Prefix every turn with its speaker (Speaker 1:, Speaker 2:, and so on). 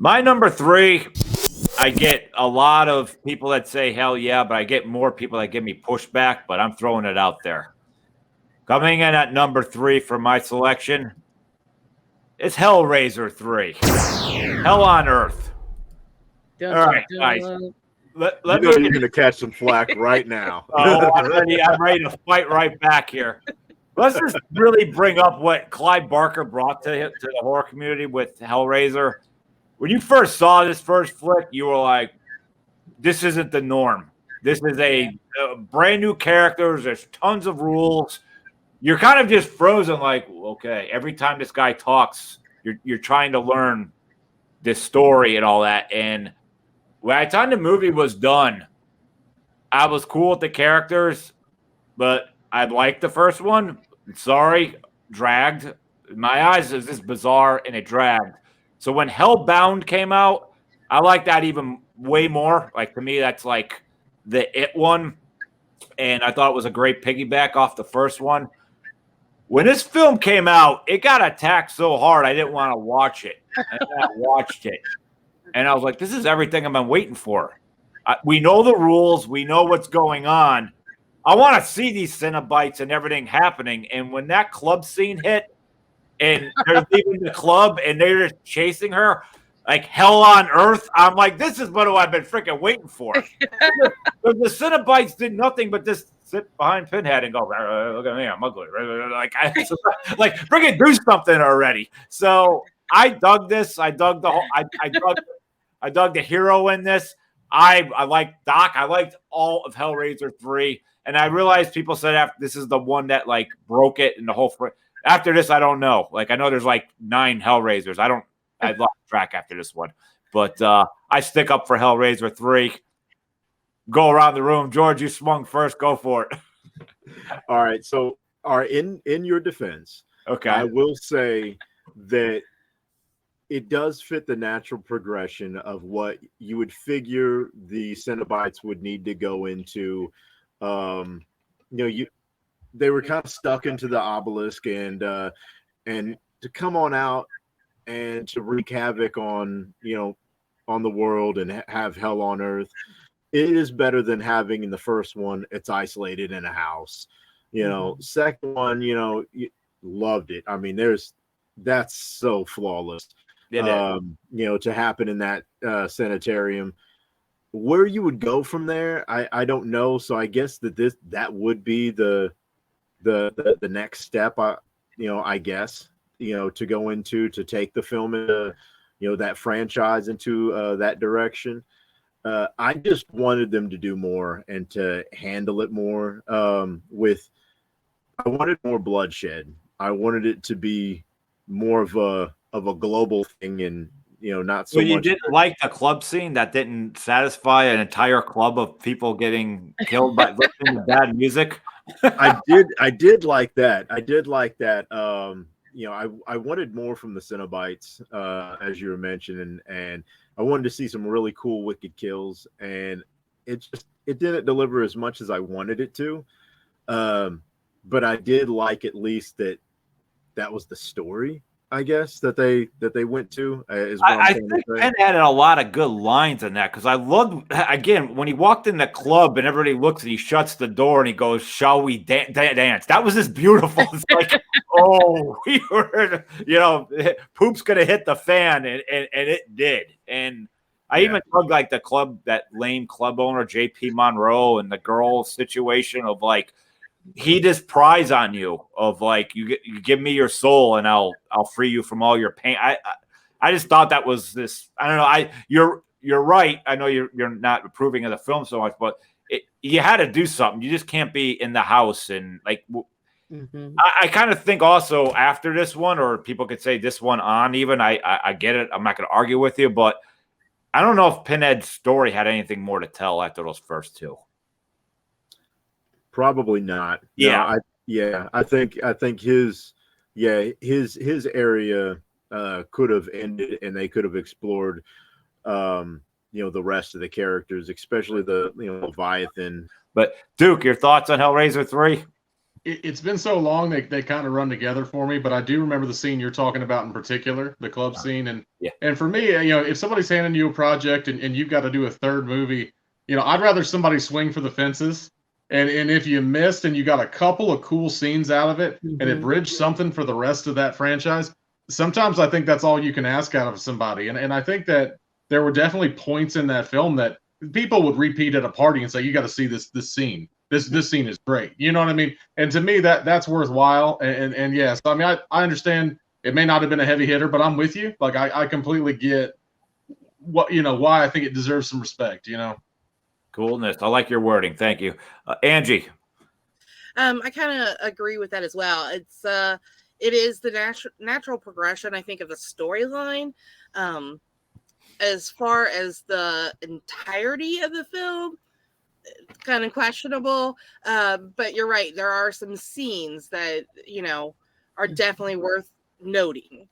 Speaker 1: My number 3, I get a lot of people that say hell yeah, but I get more people that give me pushback, but I'm throwing it out there. Coming in at number 3 for my selection is Hellraiser 3. Hell on Earth.
Speaker 2: Dun,
Speaker 1: All
Speaker 2: dun,
Speaker 1: right, guys.
Speaker 2: dun.
Speaker 1: Let
Speaker 3: You
Speaker 1: me
Speaker 3: know you're going to catch some flack right now.
Speaker 1: Oh, I'm ready to fight right back here. Let's just really bring up what Clive Barker brought to the horror community with Hellraiser. When you first saw this first flick, you were like, this isn't the norm. This is a brand new characters. There's tons of rules. You're kind of just frozen like, okay, every time this guy talks, you're trying to learn this story and all that. And by the time the movie was done, I was cool with the characters, but I liked the first one. Sorry, dragged. In my eyes, is this bizarre and it dragged. So when Hellbound came out, I like that even way more. Like to me, that's like the it one. And I thought it was a great piggyback off the first one. When this film came out, it got attacked so hard I didn't want to watch it. And I watched it. And I was like, this is everything I've been waiting for. We know the rules. We know what's going on. I want to see these Cenobites and everything happening. And when that club scene hit and they're leaving the club and they're just chasing her like hell on earth, I'm like, this is what I've been freaking waiting for. The Cenobites did nothing but just sit behind Pinhead and go, look at me, I'm ugly. Like freaking do something already. So I dug this. I dug the whole. I dug the hero in this. I liked Doc. I liked all of Hellraiser 3. And I realized people said after this is the one that like broke it and the whole after this, I don't know. Like I know there's like 9 Hellraisers. I lost track after this one. But I stick up for Hellraiser 3. Go around the room. George, you swung first. Go for it.
Speaker 3: All right. So in your defense,
Speaker 1: okay,
Speaker 3: I will say that it does fit the natural progression of what you would figure the Cenobites would need to go into. They were kind of stuck into the obelisk, and to come on out and to wreak havoc on the world and have hell on earth. It is better than having in the first one. It's isolated in a house. Second one, loved it. I mean, that's so flawless. To happen in that sanitarium. Where you would go from there, I don't know. So I guess that would be the next step. I guess to go into to take the film into that franchise into that direction. I just wanted them to do more and to handle it more. I wanted more bloodshed. I wanted it to be more of a global thing, and not so much.
Speaker 1: You didn't like the club scene that didn't satisfy an entire club of people getting killed by listening to bad music?
Speaker 3: I did like that. I did like that. I wanted more from the Cenobites, as you were mentioning, and I wanted to see some really cool, wicked kills, and it didn't deliver as much as I wanted it to. But I did like at least that was the story, I guess, that they went to.
Speaker 1: I think Ben had a lot of good lines in that because I loved, again, when he walked in the club and everybody looks and he shuts the door and he goes, "Shall we dance?" That was just beautiful. It's like, oh, we were, poop's gonna hit the fan, and it did. And I even dug like the club, that lame club owner, JP Monroe, and the girl situation of like, he just pries on you of like, you give me your soul and I'll free you from all your pain. I just thought that was this. I don't know. You're right. I know you're not approving of the film so much, but you had to do something. You just can't be in the house and like. Mm-hmm. I kind of think also after this one, or people could say this one on even. I get it. I'm not going to argue with you, but I don't know if Pinhead's story had anything more to tell after those first 2.
Speaker 3: Probably not.
Speaker 1: Yeah.
Speaker 3: I think his area could have ended, and they could have explored the rest of the characters, especially the Leviathan.
Speaker 1: But Duke, your thoughts on Hellraiser 3?
Speaker 2: it's been so long they kind of run together for me, but I do remember the scene you're talking about in particular, the club scene. And for me, if somebody's handing you a project and you've got to do a third movie, I'd rather somebody swing for the fences. And if you missed and you got a couple of cool scenes out of it and it bridged something for the rest of that franchise, sometimes I think that's all you can ask out of somebody. And I think that there were definitely points in that film that people would repeat at a party and say, you got to see this scene. This scene is great. You know what I mean? And to me, that's worthwhile. And yes, I mean, I understand it may not have been a heavy hitter, but I'm with you. Like I completely get why I think it deserves some respect.
Speaker 1: Coolness. I like your wording. Thank you, Angie.
Speaker 4: I kind of agree with that as well. It is the natural progression, I think, of the storyline. As far as the entirety of the film, kind of questionable. But you're right. There are some scenes that, are definitely worth noting.